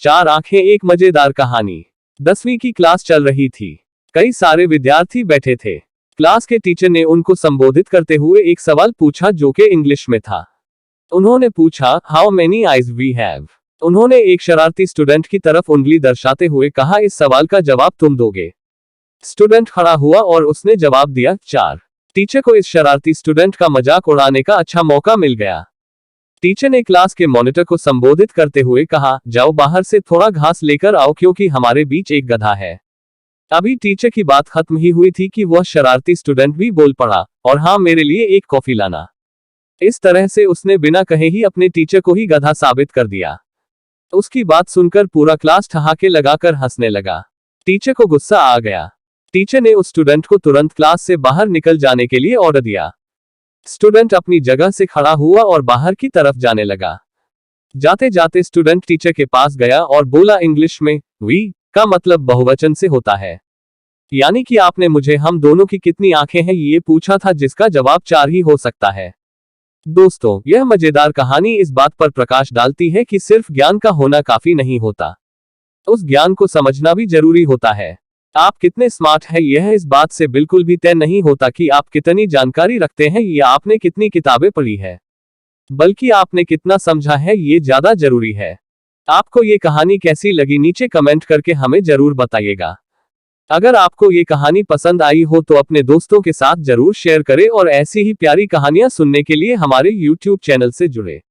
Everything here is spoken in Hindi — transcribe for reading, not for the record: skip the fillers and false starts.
चार आंखें एक मजेदार कहानी। 10वीं की क्लास चल रही थी। कई सारे विद्यार्थी बैठे थे। क्लास के टीचर ने उनको संबोधित करते हुए एक सवाल पूछा जो कि इंग्लिश में था। उन्होंने पूछा, how many eyes we have. उन्होंने एक शरारती स्टूडेंट की तरफ उंगली दर्शाते हुए कहा, इस सवाल का जवाब तुम दोगे। स्टूडेंट खड़ा हुआ और उसने जवाब दिया, 4। टीचर को इस शरारती स्टूडेंट का मजाक उड़ाने का अच्छा मौका मिल गया। टीचर ने क्लास के मॉनिटर को संबोधित करते हुए कहा, जाओ बाहर से थोड़ा घास लेकर आओ क्योंकि हमारे बीच एक गधा है। अभी टीचर की बात खत्म ही हुई थी कि वह शरारती स्टूडेंट भी बोल पड़ा, और हाँ, मेरे लिए एक कॉफी लाना। इस तरह से उसने बिना कहे ही अपने टीचर को ही गधा साबित कर दिया। उसकी बात सुनकर पूरा क्लास ठहाके लगाकर हंसने लगा। टीचर को गुस्सा आ गया। टीचर ने उस स्टूडेंट को तुरंत क्लास से बाहर निकल जाने के लिए ऑर्डर दिया। स्टूडेंट अपनी जगह से खड़ा हुआ और बाहर की तरफ जाने लगा। जाते जाते स्टूडेंट टीचर के पास गया और बोला इंग्लिश में, वी का मतलब बहुवचन से होता है। यानी कि आपने मुझे हम दोनों की कितनी आंखें हैं ये पूछा था, जिसका जवाब 4 ही हो सकता है। दोस्तों, यह मजेदार कहानी इस बात पर प्रकाश डालती है कि सिर्फ ज्ञान का होना काफी नहीं होता, उस ज्ञान को समझना भी जरूरी होता है। आप कितने स्मार्ट हैं यह इस बात से बिल्कुल भी तय नहीं होता कि आप कितनी जानकारी रखते हैं या आपने कितनी किताबें पढ़ी है, बल्कि आपने कितना समझा है ये ज्यादा जरूरी है। आपको ये कहानी कैसी लगी नीचे कमेंट करके हमें जरूर बताइएगा। अगर आपको ये कहानी पसंद आई हो तो अपने दोस्तों के साथ जरूर शेयर करें और ऐसी ही प्यारी कहानियां सुनने के लिए हमारे YouTube चैनल से जुड़े।